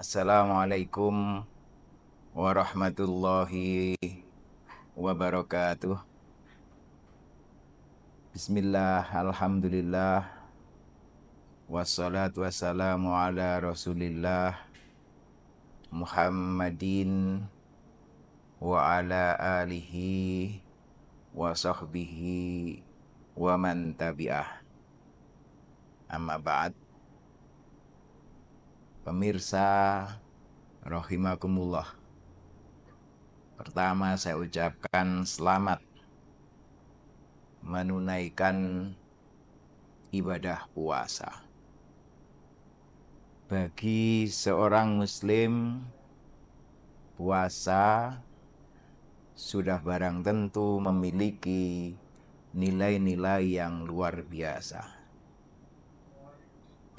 Assalamualaikum warahmatullahi wabarakatuh. Bismillah, alhamdulillah, wassalatu wassalamu ala rasulillah Muhammadin wa ala alihi wa sahbihi wa man tabi'ah. Amma ba'd. Pemirsa rahimakumullah. Pertama saya ucapkan selamat menunaikan ibadah puasa. Bagi seorang muslim, puasa sudah barang tentu memiliki nilai-nilai yang luar biasa.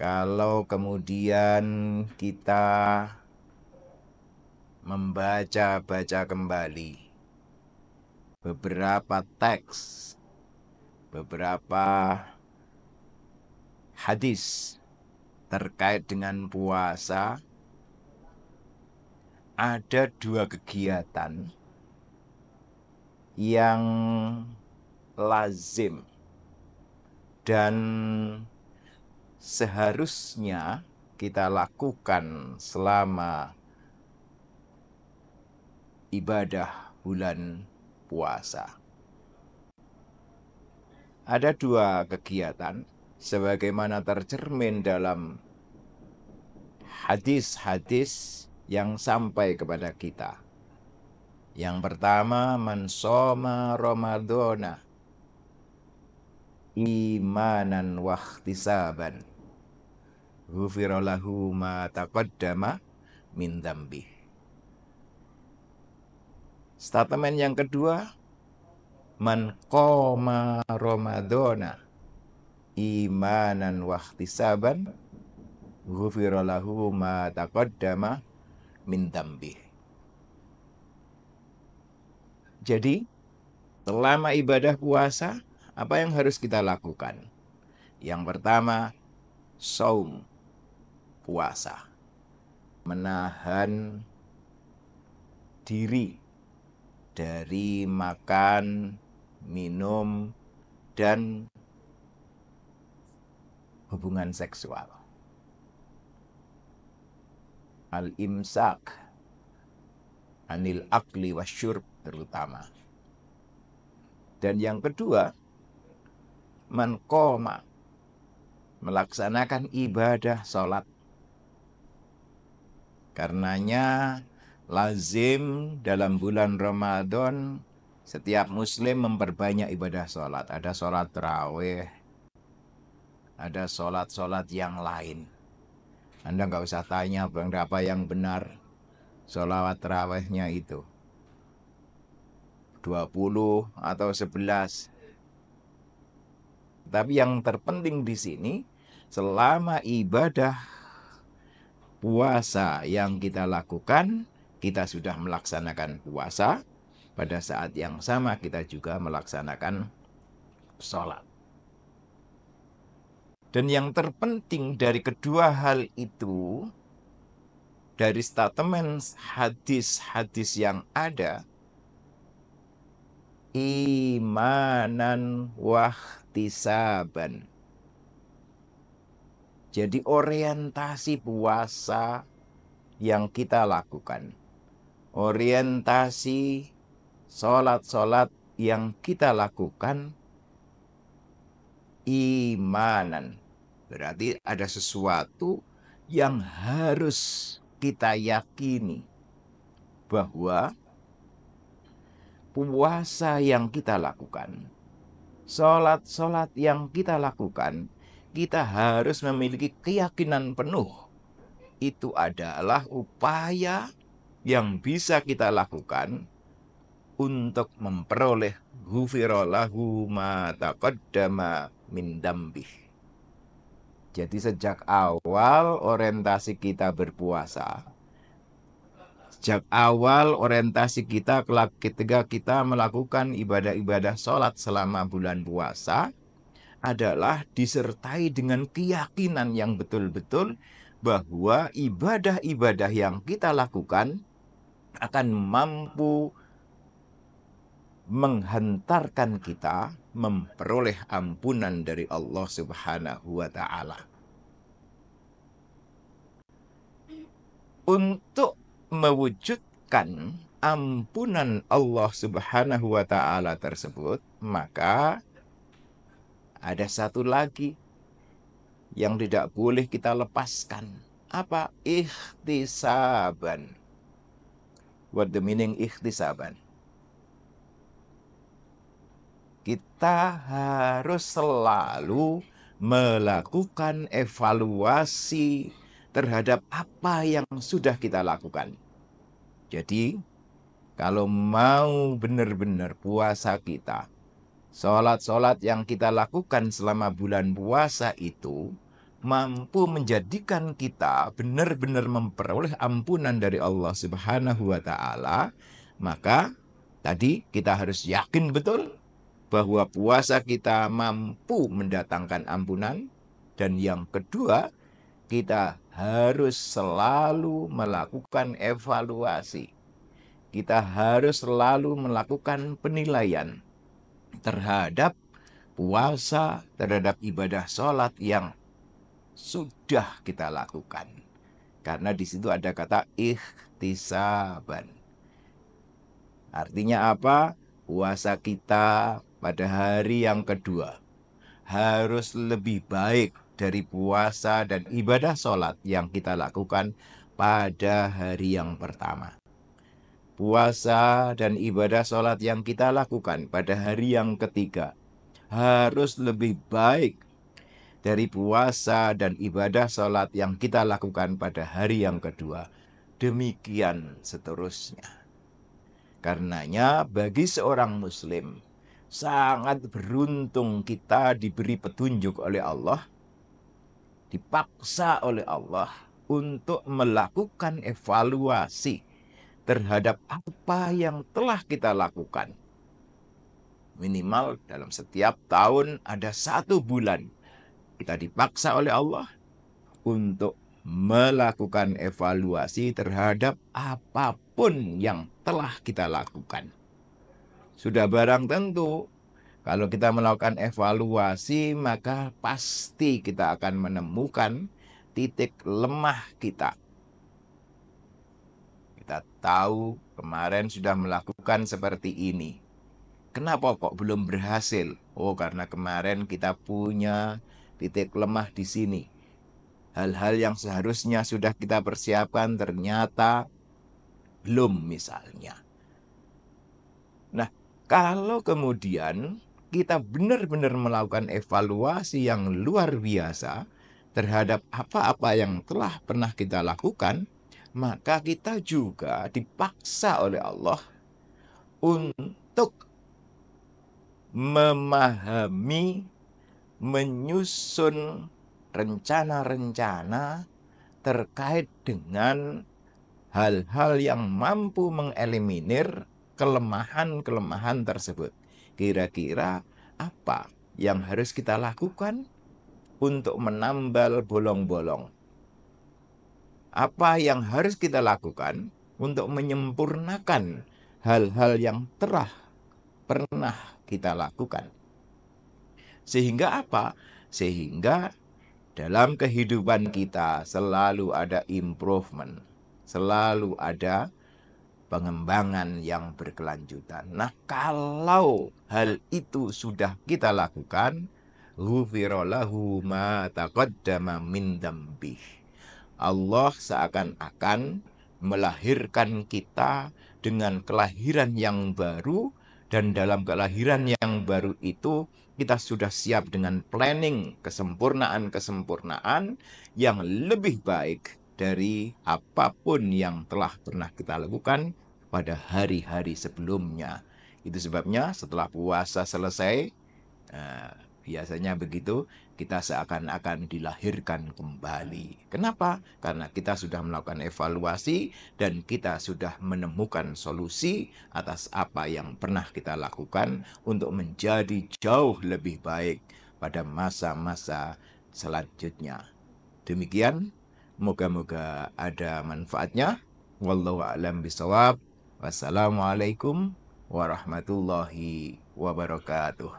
Kalau kemudian kita membaca-baca kembali beberapa teks, beberapa hadis terkait dengan puasa, ada dua kegiatan yang lazim dan seharusnya kita lakukan selama ibadah bulan puasa. Ada dua kegiatan sebagaimana tercermin dalam hadis-hadis yang sampai kepada kita. Yang pertama, man shoma Ramadhana imanan wahtisaban ghufira lahu ma taqaddama min dzambi. Statement yang kedua, man qoma Ramadhana imanan wahtisaban ghufira lahu ma taqaddama min dzambi. Jadi, selama ibadah puasa, apa yang harus kita lakukan? Yang pertama, shaum, puasa. Menahan diri dari makan, minum, dan hubungan seksual. Al-imsak anil akli wasyurb terutama. Dan yang kedua, man qoma, melaksanakan ibadah sholat. Karenanya lazim dalam bulan Ramadan setiap muslim memperbanyak ibadah sholat. Ada sholat tarawih, ada sholat-sholat yang lain. Anda nggak usah tanya berapa yang benar sholawat tarawihnya itu. 20 atau 11. Tapi yang terpenting di sini, selama ibadah puasa yang kita lakukan, kita sudah melaksanakan puasa. Pada saat yang sama kita juga melaksanakan sholat. Dan yang terpenting dari kedua hal itu, dari statement hadis-hadis yang ada, imanan wahtisaban. Jadi orientasi puasa yang kita lakukan, orientasi sholat-sholat yang kita lakukan, imanan. Berarti ada sesuatu yang harus kita yakini bahwa puasa yang kita lakukan, sholat-sholat yang kita lakukan, kita harus memiliki keyakinan penuh. Itu adalah upaya yang bisa kita lakukan untuk memperoleh ghufira lahu ma taqaddama min dzambi. Jadi sejak awal orientasi kita berpuasa, sejak awal orientasi kita ketika kita melakukan ibadah-ibadah sholat selama bulan puasa adalah disertai dengan keyakinan yang betul-betul bahwa ibadah-ibadah yang kita lakukan akan mampu menghantarkan kita memperoleh ampunan dari Allah Subhanahu wa Ta'ala. Untuk mewujudkan ampunan Allah Subhanahu wa Ta'ala tersebut, maka ada satu lagi yang tidak boleh kita lepaskan. Apa? Ikhtisaban. What the meaning ikhtisaban? Kita harus selalu melakukan evaluasi terhadap apa yang sudah kita lakukan. Jadi, kalau mau benar-benar puasa kita, sholat-sholat yang kita lakukan selama bulan puasa itu mampu menjadikan kita benar-benar memperoleh ampunan dari Allah Subhanahu wa Ta'ala, maka tadi kita harus yakin betul bahwa puasa kita mampu mendatangkan ampunan. Dan yang kedua, kita harus selalu melakukan evaluasi. Kita harus selalu melakukan penilaian terhadap puasa, terhadap ibadah sholat yang sudah kita lakukan. Karena di situ ada kata ikhtisaban. Artinya apa? Puasa kita pada hari yang kedua harus lebih baik dari puasa dan ibadah sholat yang kita lakukan pada hari yang pertama. Puasa dan ibadah sholat yang kita lakukan pada hari yang ketiga harus lebih baik dari puasa dan ibadah sholat yang kita lakukan pada hari yang kedua. Demikian seterusnya. Karenanya bagi seorang muslim, sangat beruntung kita diberi petunjuk oleh Allah, dipaksa oleh Allah untuk melakukan evaluasi terhadap apa yang telah kita lakukan. Minimal dalam setiap tahun ada 1 bulan kita dipaksa oleh Allah untuk melakukan evaluasi terhadap apapun yang telah kita lakukan. Sudah barang tentu, kalau kita melakukan evaluasi, maka pasti kita akan menemukan titik lemah kita. Kita tahu kemarin sudah melakukan seperti ini. Kenapa kok belum berhasil? Oh, karena kemarin kita punya titik lemah di sini. Hal-hal yang seharusnya sudah kita persiapkan ternyata belum misalnya. Nah, kalau kemudian kita benar-benar melakukan evaluasi yang luar biasa terhadap apa-apa yang telah pernah kita lakukan, maka kita juga dipaksa oleh Allah untuk memahami, menyusun rencana-rencana terkait dengan hal-hal yang mampu mengeliminir kelemahan-kelemahan tersebut. Kira-kira apa yang harus kita lakukan untuk menambal bolong-bolong? Apa yang harus kita lakukan untuk menyempurnakan hal-hal yang telah pernah kita lakukan? Sehingga apa? Sehingga dalam kehidupan kita selalu ada improvement, selalu ada pengembangan yang berkelanjutan. Nah, kalau hal itu sudah kita lakukan, ghufira lahu ma taqaddama min dzambih. Allah seakan-akan melahirkan kita dengan kelahiran yang baru, dan dalam kelahiran yang baru itu kita sudah siap dengan planning kesempurnaan-kesempurnaan yang lebih baik dari apapun yang telah pernah kita lakukan pada hari-hari sebelumnya. Itu sebabnya setelah puasa selesai, biasanya begitu, kita seakan-akan dilahirkan kembali. Kenapa? Karena kita sudah melakukan evaluasi dan kita sudah menemukan solusi atas apa yang pernah kita lakukan untuk menjadi jauh lebih baik pada masa-masa selanjutnya. Demikian, Moga-moga ada manfaatnya. Wallahu a'lam bishawab. Wassalamualaikum warahmatullahi wabarakatuh.